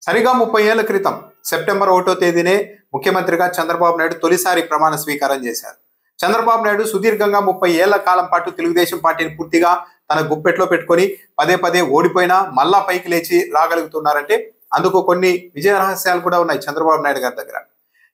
సరిగా 30 ఏళ్ల క్రితం సెప్టెంబర్ 1వ తేదీనే ముఖ్యమంత్రిగా చంద్రబాబు నాయుడు తొలిసారి ప్రమాణ స్వీకారం చేశారు. చంద్రబాబు నాయుడు సుదీర్ఘంగా 30 ఏళ్ల కాలం పాటు తెలుగుదేశం పార్టీని పూర్తిగా తన గుప్పెట్లో పెట్టుకొని పదే పదే ఓడిపోయినా మళ్ళా పైకి లేచి రాగలుగుతున్నారంటే అందుకు కొన్ని విజయ రహస్యాలు కూడా ఉన్నాయి చంద్రబాబు నాయుడు గారి దగ్గర.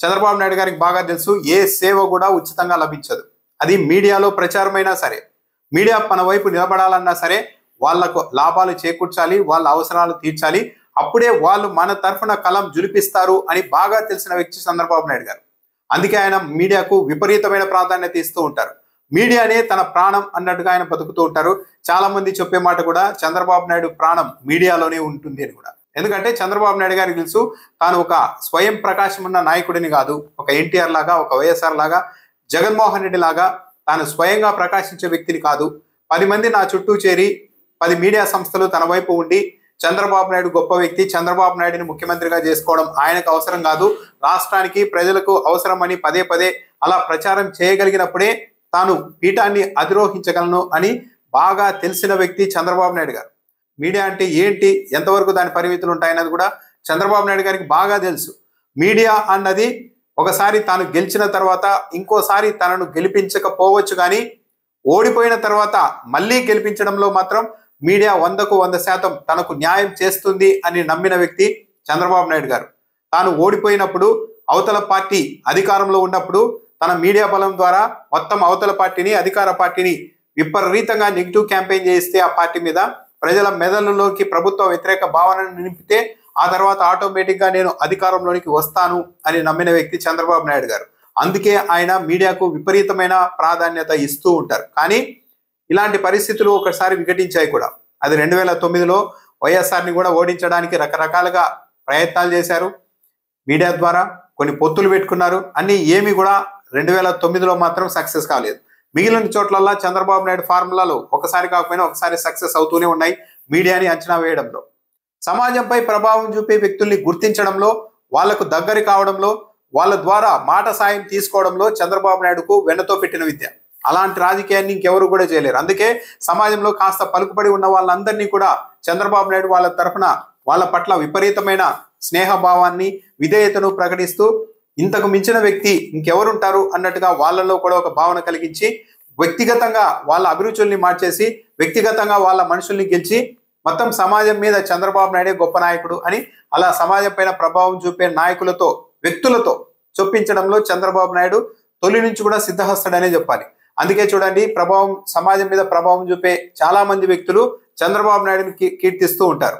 చంద్రబాబు నాయుడు గారికి బాగా తెలుసు, ఏ సేవ కూడా ఉచితంగా లభించదు. అది మీడియాలో ప్రచారమైనా సరే, మీడియా మన వైపు నిలబడాలన్నా సరే వాళ్లకు లాభాలు చేకూర్చాలి, వాళ్ళ అవసరాలు తీర్చాలి, అప్పుడే వాళ్ళు మన తరఫున కలం జులిపిస్తారు అని బాగా తెలిసిన వ్యక్తి చంద్రబాబు నాయుడు గారు. అందుకే ఆయన మీడియాకు విపరీతమైన ప్రాధాన్యత ఇస్తూ ఉంటారు. మీడియానే తన ప్రాణం అన్నట్టుగా ఆయన బతుకుతూ ఉంటారు. చాలా మంది చెప్పే మాట కూడా చంద్రబాబు నాయుడు ప్రాణం మీడియాలోనే ఉంటుంది అని కూడా. ఎందుకంటే చంద్రబాబు నాయుడు గారికి తెలుసు, తాను ఒక స్వయం ప్రకాశం ఉన్న నాయకుడిని కాదు, ఒక ఎన్టీఆర్ లాగా, ఒక వైఎస్ఆర్ లాగా, జగన్మోహన్ రెడ్డి లాగా తాను స్వయంగా ప్రకాశించే వ్యక్తిని కాదు. 10 మంది నా చుట్టూ చేరి 10 మీడియా సంస్థలు తన వైపు ఉండి చంద్రబాబు నాయుడు గొప్ప వ్యక్తి, చంద్రబాబు నాయుడిని ముఖ్యమంత్రిగా చేసుకోవడం ఆయనకు అవసరం కాదు, రాష్ట్రానికి ప్రజలకు అవసరమని పదే పదే అలా ప్రచారం చేయగలిగినప్పుడే తాను పీఠాన్ని అధిరోహించగలను అని బాగా తెలిసిన వ్యక్తి చంద్రబాబు నాయుడు గారు. మీడియా అంటే ఏంటి, ఎంతవరకు దాని పరిమితులు ఉంటాయన్నది కూడా చంద్రబాబు నాయుడు గారికి బాగా తెలుసు. మీడియా అన్నది ఒకసారి తాను గెలిచిన తర్వాత ఇంకోసారి తనను గెలిపించకపోవచ్చు, కానీ ఓడిపోయిన తర్వాత మళ్ళీ గెలిపించడంలో మాత్రం మీడియా 100కు 100% తనకు న్యాయం చేస్తుంది అని నమ్మిన వ్యక్తి చంద్రబాబు నాయుడు గారు. తాను ఓడిపోయినప్పుడు, అవతల పార్టీ అధికారంలో ఉన్నప్పుడు తన మీడియా బలం ద్వారా మొత్తం అవతల పార్టీని, అధికార పార్టీని విపరీతంగా నెగిటివ్ క్యాంపెయిన్ చేయిస్తే ఆ పార్టీ మీద ప్రజల మెదళ్ళలోకి ప్రభుత్వ వ్యతిరేక భావనను నింపితే ఆ తర్వాత ఆటోమేటిక్గా నేను అధికారంలోనికి వస్తాను అని నమ్మిన వ్యక్తి చంద్రబాబు నాయుడు గారు. అందుకే ఆయన మీడియాకు విపరీతమైన ప్రాధాన్యత ఇస్తూ ఉంటారు. కానీ ఇలాంటి పరిస్థితులు ఒకసారి వికటించాయి కూడా. అది 2009లో వైఎస్ఆర్ని కూడా ఓడించడానికి రకరకాలుగా ప్రయత్నాలు చేశారు. మీడియా ద్వారా కొన్ని పొత్తులు పెట్టుకున్నారు. అన్ని ఏమి కూడా 2009లో మాత్రం సక్సెస్ కాలేదు. మిగిలిన చోట్లల్లా చంద్రబాబు నాయుడు ఫార్ములాలు ఒకసారి కాకపోయినా ఒకసారి సక్సెస్ అవుతూనే ఉన్నాయి మీడియాని అంచనా వేయడంలో. సమాజంపై ప్రభావం చూపే వ్యక్తుల్ని గుర్తించడంలో, వాళ్లకు దగ్గరి కావడంలో, వాళ్ళ ద్వారా మాట సాయం తీసుకోవడంలో చంద్రబాబు నాయుడుకు వెన్నతో పెట్టిన విద్య. అలాంటి రాజకీయాన్ని ఇంకెవరు కూడా చేయలేరు. అందుకే సమాజంలో కాస్త పలుకుబడి ఉన్న వాళ్ళందరినీ కూడా చంద్రబాబు నాయుడు వాళ్ళ తరఫున వాళ్ళ పట్ల విపరీతమైన స్నేహభావాన్ని, విధేయతను ప్రకటిస్తూ ఇంతకు మించిన వ్యక్తి ఇంకెవరుంటారు అన్నట్టుగా వాళ్ళలో కూడా ఒక భావన కలిగించి వ్యక్తిగతంగా వాళ్ళ అభిరుచుల్ని మార్చేసి వ్యక్తిగతంగా వాళ్ళ మనుషుల్ని గెలిచి మొత్తం సమాజం మీద చంద్రబాబు నాయుడే గొప్ప నాయకుడు అని అలా సమాజం పైన ప్రభావం చూపే నాయకులతో, వ్యక్తులతో చొప్పించడంలో చంద్రబాబు నాయుడు తొలి నుంచి కూడా సిద్ధహస్తుడనే చెప్పాలి. అందుకే చూడండి, సమాజం మీద ప్రభావం చూపే చాలా మంది వ్యక్తులు చంద్రబాబు నాయుడుని కీర్తిస్తూ ఉంటారు.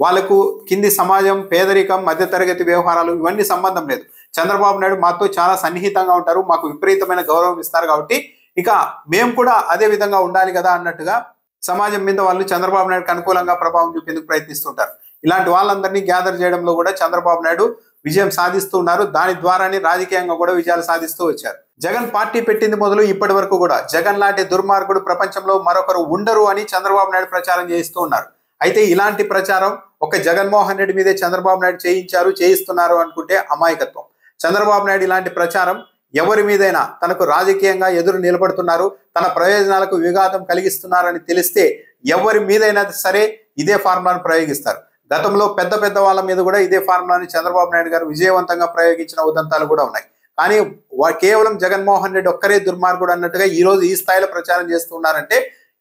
వాళ్ళకు కింది సమాజం, పేదరికం, మధ్యతరగతి వ్యవహారాలు ఇవన్నీ సంబంధం లేదు. చంద్రబాబు నాయుడు మాతో చాలా సన్నిహితంగా ఉంటారు, మాకు విపరీతమైన గౌరవం ఇస్తారు, కాబట్టి ఇక మేము కూడా అదే విధంగా ఉండాలి కదా అన్నట్టుగా సమాజం మీద వాళ్ళు చంద్రబాబు నాయుడుకి అనుకూలంగా ప్రభావం చూపేందుకు ప్రయత్నిస్తుంటారు. ఇలాంటి వాళ్ళందరినీ గ్యాదర్ చేయడంలో కూడా చంద్రబాబు నాయుడు విజయం సాధిస్తూ ఉన్నారు. దాని ద్వారానే రాజకీయంగా కూడా విజయాలు సాధిస్తూ వచ్చారు. జగన్ పార్టీ పెట్టింది మొదలు ఇప్పటి వరకు కూడా జగన్ లాంటి దుర్మార్గుడు ప్రపంచంలో మరొకరు ఉండరు అని చంద్రబాబు నాయుడు ప్రచారం చేయిస్తూ ఉన్నారు. అయితే ఇలాంటి ప్రచారం ఒక జగన్మోహన్ రెడ్డి మీదే చంద్రబాబు నాయుడు చేయిస్తున్నారు అనుకుంటే అమాయకత్వం. చంద్రబాబు నాయుడు ఇలాంటి ప్రచారం ఎవరి మీదైనా తనకు రాజకీయంగా ఎదురు నిలబడుతున్నారు, తన ప్రయోజనాలకు విఘాతం కలిగిస్తున్నారని తెలిస్తే ఎవరి మీదైనా సరే ఇదే ఫార్ములాను ప్రయోగిస్తారు. గతంలో పెద్ద పెద్ద వాళ్ళ మీద కూడా ఇదే ఫార్ములాని చంద్రబాబు నాయుడు గారు విజయవంతంగా ప్రయోగించిన ఉదంతాలు కూడా ఉన్నాయి. కానీ కేవలం జగన్మోహన్ రెడ్డి ఒక్కరే దుర్మార్గుడు అన్నట్టుగా ఈ రోజు ఈ స్థాయిలో ప్రచారం చేస్తున్నారంటే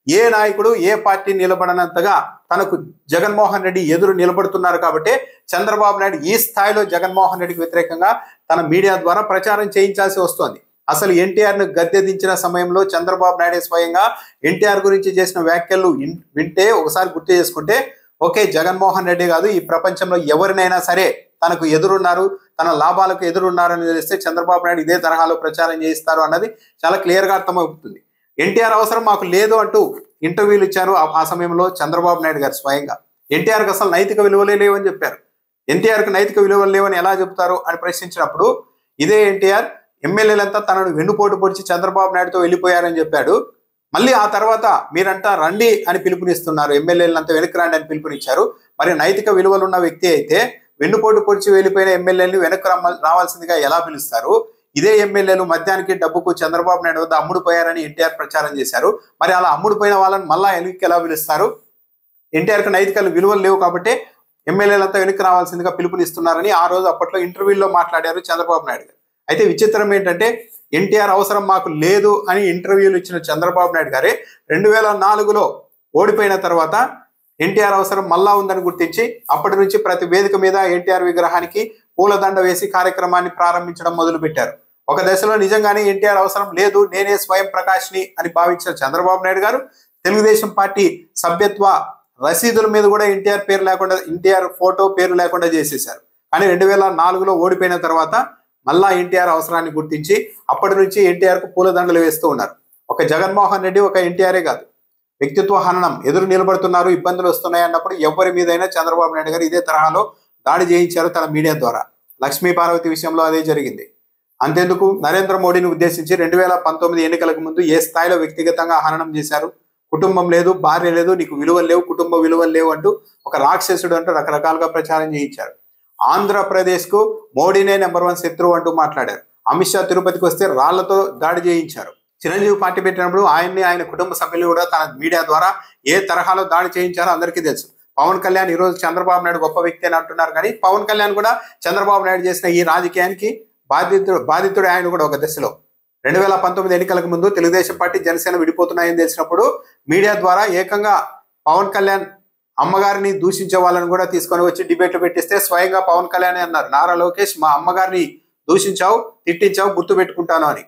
ఏ నాయకుడు, ఏ పార్టీ నిలబడనంతగా తనకు జగన్మోహన్ రెడ్డి ఎదురు నిలబడుతున్నారు. కాబట్టి చంద్రబాబు నాయుడు ఈ స్థాయిలో జగన్మోహన్ రెడ్డికి వ్యతిరేకంగా తన మీడియా ద్వారా ప్రచారం చేయించాల్సి వస్తుంది. అసలు ఎన్టీఆర్ను గద్దె దించిన సమయంలో చంద్రబాబు నాయుడే స్వయంగా ఎన్టీఆర్ గురించి చేసిన వ్యాఖ్యలు వింటే ఒకసారి గుర్తు చేసుకుంటే, ఓకే, జగన్మోహన్ రెడ్డి కాదు, ఈ ప్రపంచంలో ఎవరినైనా సరే తనకు ఎదురున్నారు, తన లాభాలకు ఎదురున్నారని తెలిస్తే చంద్రబాబు నాయుడు ఇదే తరహాలో ప్రచారం చేయిస్తారు అన్నది చాలా క్లియర్గా అర్థమవుతుంది. ఎన్టీఆర్ అవసరం మాకు లేదు అంటూ ఇంటర్వ్యూలు ఇచ్చారు ఆ సమయంలో చంద్రబాబు నాయుడు గారు స్వయంగా. ఎన్టీఆర్కి అసలు నైతిక విలువలే లేవని చెప్పారు. ఎన్టీఆర్కి నైతిక విలువలు లేవని ఎలా చెప్తారు అని ప్రశ్నించినప్పుడు ఇదే ఎన్టీఆర్ ఎమ్మెల్యేలంతా తనను వెన్నుపోటు పొడిచి చంద్రబాబు నాయుడుతో వెళ్ళిపోయారని చెప్పాడు. మళ్ళీ ఆ తర్వాత మీరంతా రండి అని పిలుపునిస్తున్నారు, ఎమ్మెల్యేలంతా వెనక్కి రండి అని పిలుపునిచ్చారు. మరి నైతిక విలువలు ఉన్న వ్యక్తి అయితే వెన్నుపోటు పొడిచి వెళ్ళిపోయిన ఎమ్మెల్యేలను వెనక్కి రావాల్సిందిగా ఎలా పిలుస్తారు? ఇదే ఎమ్మెల్యేలు మద్యానికి, డబ్బుకు చంద్రబాబు నాయుడు వద్ద అమ్ముడుపోయారని ఎన్టీఆర్ ప్రచారం చేశారు. మరి అలా అమ్ముడుపోయిన వాళ్ళని మళ్ళా వెనక్కి ఎలా పిలుస్తారు? ఎన్టీఆర్కి నైతిక విలువలు లేవు కాబట్టి ఎమ్మెల్యేలంతా వెనక్కి రావాల్సిందిగా పిలుపునిస్తున్నారని ఆ రోజు అప్పట్లో ఇంటర్వ్యూలో మాట్లాడారు చంద్రబాబు నాయుడు గారు. అయితే విచిత్రం ఏంటంటే ఎన్టీఆర్ అవసరం మాకు లేదు అని ఇంటర్వ్యూలు ఇచ్చిన చంద్రబాబు నాయుడు గారే 2004లో ఓడిపోయిన తర్వాత ఎన్టీఆర్ అవసరం మళ్ళా ఉందని గుర్తించి అప్పటి నుంచి ప్రతి వేదిక మీద ఎన్టీఆర్ విగ్రహానికి పూలదండ వేసి కార్యక్రమాన్ని ప్రారంభించడం మొదలుపెట్టారు. ఒక దశలో నిజంగానే ఎన్టీఆర్ అవసరం లేదు, నేనే స్వయం ప్రకాష్ని అని భావించిన చంద్రబాబు నాయుడు గారు తెలుగుదేశం పార్టీ సభ్యత్వ రసీదుల మీద కూడా ఎన్టీఆర్ పేరు లేకుండా, ఎన్టీఆర్ ఫోటో పేరు లేకుండా చేసేశారు. కానీ 2004లో ఓడిపోయిన తర్వాత మళ్ళా ఎన్టీఆర్ అవసరాన్ని గుర్తించి అప్పటి నుంచి ఎన్టీఆర్కు పూలదండలు వేస్తూ ఉన్నారు. ఒక జగన్మోహన్ రెడ్డి ఒక ఎన్టీఆరే కాదు, వ్యక్తిత్వ హననం ఎదురు నిలబడుతున్నారు, ఇబ్బందులు వస్తున్నాయి అన్నప్పుడు ఎవరి మీదైనా చంద్రబాబు నాయుడు గారు ఇదే తరహాలో దాడి చేయించారు తన మీడియా ద్వారా. లక్ష్మీ పార్వతి విషయంలో అదే జరిగింది. అంతేందుకు నరేంద్ర మోడీని ఉద్దేశించి 2019 ఎన్నికలకు ముందు ఏ స్థాయిలో వ్యక్తిగతంగా హననం చేశారు. కుటుంబం లేదు, భార్య లేదు, నీకు విలువలు లేవు, కుటుంబ విలువలు లేవు అంటూ ఒక రాక్షసుడు అంటూ రకరకాలుగా ప్రచారం చేయించారు. ఆంధ్రప్రదేశ్కు మోడీనే నెంబర్ 1 శత్రువు అంటూ మాట్లాడారు. అమిత్ షా తిరుపతికి వస్తే రాళ్లతో దాడి చేయించారు. చిరంజీవి పార్టీ పెట్టినప్పుడు ఆయన్ని, ఆయన కుటుంబ సభ్యులు కూడా తన మీడియా ద్వారా ఏ తరహాలో దాడి చేయించారో అందరికీ తెలుసు. పవన్ కళ్యాణ్ ఈరోజు చంద్రబాబు నాయుడు గొప్ప వ్యక్తి అని అంటున్నారు, కానీ పవన్ కళ్యాణ్ కూడా చంద్రబాబు నాయుడు చేసిన ఈ రాజకీయానికి బాధితుడే ఆయన కూడా ఒక దశలో. 2019 ఎన్నికలకు ముందు తెలుగుదేశం పార్టీ జనసేన విడిపోతున్నాయని తెలిసినప్పుడు మీడియా ద్వారా ఏకంగా పవన్ కళ్యాణ్ అమ్మగారిని దూషించే వాళ్ళని కూడా తీసుకొని వచ్చి డిబేట్లు పెట్టిస్తే స్వయంగా పవన్ కళ్యాణ్ అన్నారు, నారా లోకేష్ మా అమ్మగారిని దూషించావు, తిట్టించావు, గుర్తు పెట్టుకుంటాను అని.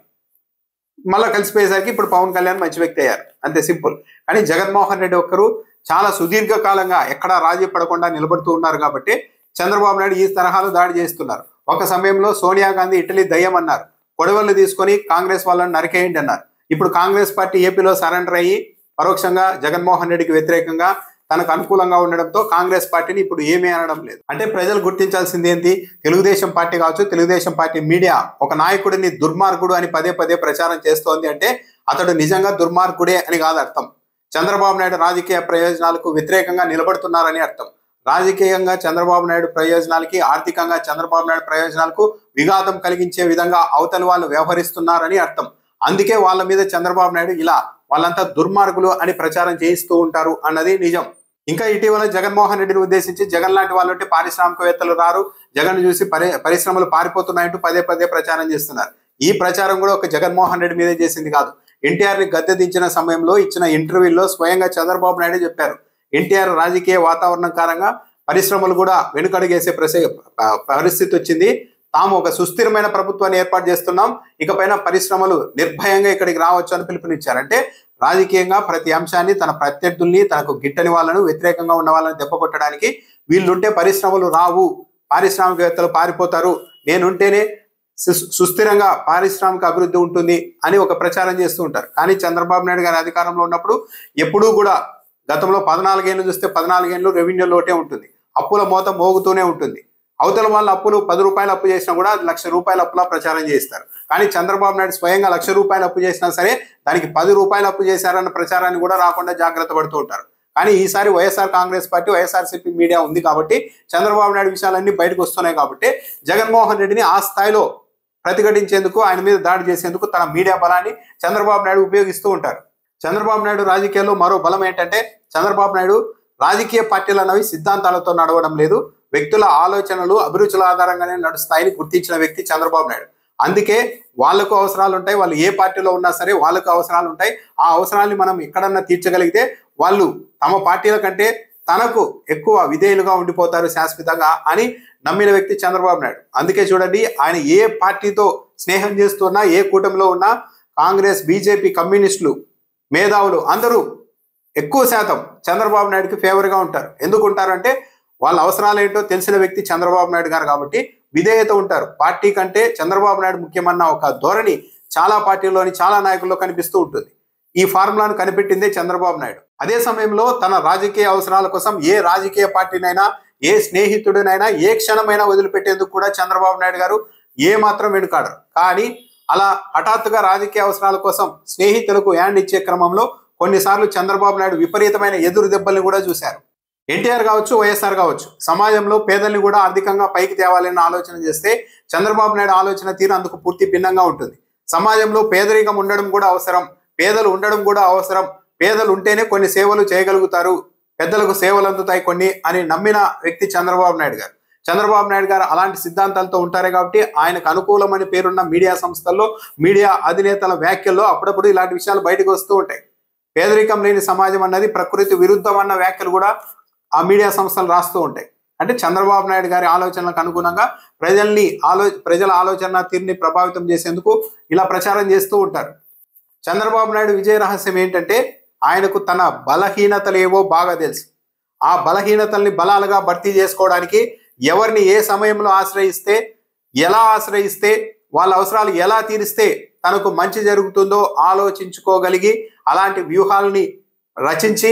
మళ్ళీ కలిసిపోయేసరికి ఇప్పుడు పవన్ కళ్యాణ్ మంచి వ్యక్తి అయ్యారు, అంతే సింపుల్. కానీ జగన్మోహన్ రెడ్డి ఒక్కరు చాలా సుదీర్ఘకాలంగా ఎక్కడా రాజీ పడకుండా నిలబడుతూ ఉన్నారు కాబట్టి చంద్రబాబు నాయుడు ఈ తరహాలో దాడి చేస్తున్నారు. ఒక సమయంలో సోనియా గాంధీ ఇటలీ దయ్యం అన్నారు, కొడవళ్ళు తీసుకొని కాంగ్రెస్ వాళ్ళని నరికేయండి అన్నారు. ఇప్పుడు కాంగ్రెస్ పార్టీ ఏపీలో సరెండర్ అయ్యి పరోక్షంగా జగన్మోహన్ రెడ్డికి వ్యతిరేకంగా తనకు అనుకూలంగా ఉండడంతో కాంగ్రెస్ పార్టీని ఇప్పుడు ఏమీ అనడం లేదు. అంటే ప్రజలు గుర్తించాల్సింది ఏంటి, తెలుగుదేశం పార్టీ కావచ్చు, తెలుగుదేశం పార్టీ మీడియా ఒక నాయకుడిని దుర్మార్గుడు అని పదే పదే ప్రచారం చేస్తోంది అంటే అతడు నిజంగా దుర్మార్గుడే అని కాదు అర్థం. చంద్రబాబు నాయుడు రాజకీయ ప్రయోజనాలకు వ్యతిరేకంగా నిలబడుతున్నారని అర్థం. రాజకీయంగా చంద్రబాబు నాయుడు ప్రయోజనాలకి, ఆర్థికంగా చంద్రబాబు నాయుడు ప్రయోజనాలకు విఘాతం కలిగించే విధంగా అవతలి వాళ్ళు వ్యవహరిస్తున్నారని అర్థం. అందుకే వాళ్ళ మీద చంద్రబాబు నాయుడు ఇలా వాళ్ళంతా దుర్మార్గులు అని ప్రచారం చేయిస్తూ ఉంటారు అన్నది నిజం. ఇంకా ఇటీవల జగన్మోహన్ రెడ్డిని ఉద్దేశించి జగన్ లాంటి వాళ్ళంటే పారిశ్రామికవేత్తలు రారు, జగన్ చూసి పరిశ్రమలు పారిపోతున్నాయంటూ పదే పదే ప్రచారం చేస్తున్నారు. ఈ ప్రచారం కూడా ఒక జగన్మోహన్ రెడ్డి మీదే చేసింది కాదు. ఎన్టీఆర్ ని గద్దె దించిన సమయంలో ఇచ్చిన ఇంటర్వ్యూలో స్వయంగా చంద్రబాబు నాయుడు చెప్పారు, ఎన్టీఆర్ రాజకీయ వాతావరణం కారణంగా పరిశ్రమలు కూడా వెనుకడుగేసే పరిస్థితి వచ్చింది, తాము ఒక సుస్థిరమైన ప్రభుత్వాన్ని ఏర్పాటు చేస్తున్నాం, ఇకపైన పరిశ్రమలు నిర్భయంగా ఇక్కడికి రావచ్చు అని పిలుపునిచ్చారంటే రాజకీయంగా ప్రతి అంశాన్ని తన ప్రత్యర్థుల్ని, తనకు గిట్టని వాళ్ళను, వ్యతిరేకంగా ఉన్న వాళ్ళని దెబ్బకొట్టడానికి వీళ్ళుంటే పరిశ్రమలు రావు, పారిశ్రామికవేత్తలు పారిపోతారు, నేనుంటేనే సుస్థిరంగా పారిశ్రామిక అభివృద్ధి ఉంటుంది అని ఒక ప్రచారం చేస్తూ ఉంటారు. కానీ చంద్రబాబు నాయుడు గారి అధికారంలో ఉన్నప్పుడు ఎప్పుడూ కూడా గతంలో 14 ఏళ్ళు చూస్తే 14 ఏళ్ళు రెవెన్యూ లోటే ఉంటుంది, అప్పుల మోత మోగుతూనే ఉంటుంది. అవతల వాళ్ళ అప్పులు 10 రూపాయలు అప్పు చేసినా కూడా అది 1,00,000 రూపాయల అప్పులా ప్రచారం చేస్తారు. కానీ చంద్రబాబు నాయుడు స్వయంగా 1,00,000 రూపాయలు అప్పు చేసినా సరే దానికి 10 రూపాయలు అప్పు చేశారన్న ప్రచారాన్ని కూడా రాకుండా జాగ్రత్త పడుతూ ఉంటారు. కానీ ఈసారి వైఎస్ఆర్ కాంగ్రెస్ పార్టీ, వైఎస్ఆర్సీపీ మీడియా ఉంది కాబట్టి చంద్రబాబు నాయుడు విషయాలన్నీ బయటకు వస్తున్నాయి కాబట్టి జగన్మోహన్ రెడ్డిని ఆ స్థాయిలో ప్రతిఘటించేందుకు, ఆయన మీద దాడి చేసేందుకు తన మీడియా బలాన్ని చంద్రబాబు నాయుడు ఉపయోగిస్తూ ఉంటారు. చంద్రబాబు నాయుడు రాజకీయాల్లో మరో బలం ఏంటంటే చంద్రబాబు నాయుడు రాజకీయ పార్టీలు అన్నవి సిద్ధాంతాలతో నడవడం లేదు, వ్యక్తుల ఆలోచనలు, అభిరుచుల ఆధారంగానే నడుస్తాయని గుర్తించిన వ్యక్తి చంద్రబాబు నాయుడు. అందుకే వాళ్లకు అవసరాలు ఉంటాయి, వాళ్ళు ఏ పార్టీలో ఉన్నా సరే వాళ్ళకు అవసరాలు ఉంటాయి. ఆ అవసరాన్ని మనం ఎక్కడన్నా తీర్చగలిగితే వాళ్ళు తమ పార్టీల కంటే తనకు ఎక్కువ విధేయులుగా ఉండిపోతారు శాశ్వతంగా అని నమ్మిన వ్యక్తి చంద్రబాబు నాయుడు. అందుకే చూడండి, ఆయన ఏ పార్టీతో స్నేహం చేస్తున్నా, ఏ కూటమిలో ఉన్నా కాంగ్రెస్, బీజేపీ, కమ్యూనిస్టులు, మేధావులు అందరూ ఎక్కువ శాతం చంద్రబాబు నాయుడుకి ఫేవర్గా ఉంటారు. ఎందుకు ఉంటారంటే వాళ్ళ అవసరాలు ఏంటో తెలిసిన వ్యక్తి చంద్రబాబు నాయుడు గారు కాబట్టి విధేయత ఉంటారు. పార్టీ కంటే చంద్రబాబు నాయుడు ముఖ్యమన్న ఒక ధోరణి చాలా పార్టీల్లోని చాలా నాయకుల్లో కనిపిస్తూ ఉంటుంది. ఈ ఫార్ములాను కనిపెట్టిందే చంద్రబాబు నాయుడు. అదే సమయంలో తన రాజకీయ అవసరాల కోసం ఏ రాజకీయ పార్టీనైనా, ఏ స్నేహితుడినైనా ఏ క్షణమైనా వదిలిపెట్టేందుకు కూడా చంద్రబాబు నాయుడు గారు ఏ మాత్రం వెనుకాడరు. కానీ అలా హఠాత్తుగా రాజకీయ అవసరాల కోసం స్నేహితులకు హ్యాండ్ ఇచ్చే క్రమంలో కొన్నిసార్లు చంద్రబాబు నాయుడు విపరీతమైన ఎదురు దెబ్బల్ని కూడా చూశారు. ఎన్టీఆర్ కావచ్చు, వైఎస్ఆర్ కావచ్చు, సమాజంలో పేదల్ని కూడా ఆర్థికంగా పైకి తేవాలని ఆలోచన చేస్తే చంద్రబాబు నాయుడు ఆలోచన తీరు అందుకు పూర్తి భిన్నంగా ఉంటుంది. సమాజంలో పేదరికం ఉండడం కూడా అవసరం, పేదలు ఉండడం కూడా అవసరం, పేదలు ఉంటేనే కొన్ని సేవలు చేయగలుగుతారు, పెద్దలకు సేవలు అందుతాయి కొన్ని అని నమ్మిన వ్యక్తి చంద్రబాబు నాయుడు గారు. చంద్రబాబు నాయుడు గారు అలాంటి సిద్ధాంతాలతో ఉంటారు కాబట్టి ఆయనకు అనుకూలమని పేరున్న మీడియా సంస్థల్లో మీడియా అధినేతల వ్యాఖ్యల్లో అప్పుడప్పుడు ఇలాంటి విషయాలు బయటకు వస్తూ ఉంటాయి. పేదరికం లేని సమాజం అన్నది ప్రకృతి విరుద్ధం అన్న వ్యాఖ్యలు కూడా ఆ మీడియా సంస్థలు రాస్తూ ఉంటాయి. అంటే చంద్రబాబు నాయుడు గారి ఆలోచనలకు అనుగుణంగా ప్రజల ఆలోచన తీరుని ప్రభావితం చేసేందుకు ఇలా ప్రచారం చేస్తూ ఉంటారు. చంద్రబాబు నాయుడు విజయ రహస్యం ఏంటంటే ఆయనకు తన బలహీనతలు ఏవో బాగా తెలుసు. ఆ బలహీనతల్ని బలాలుగా భర్తీ చేసుకోవడానికి ఎవరిని ఏ సమయంలో ఎలా ఆశ్రయిస్తే వాళ్ళ అవసరాలు ఎలా తీరిస్తే తనకు మంచి జరుగుతుందో ఆలోచించుకోగలిగి అలాంటి వ్యూహాలని రచించి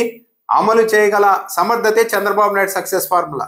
అమలు చేయగల సమర్థతే చంద్రబాబు నాయుడు సక్సెస్ ఫార్ములా.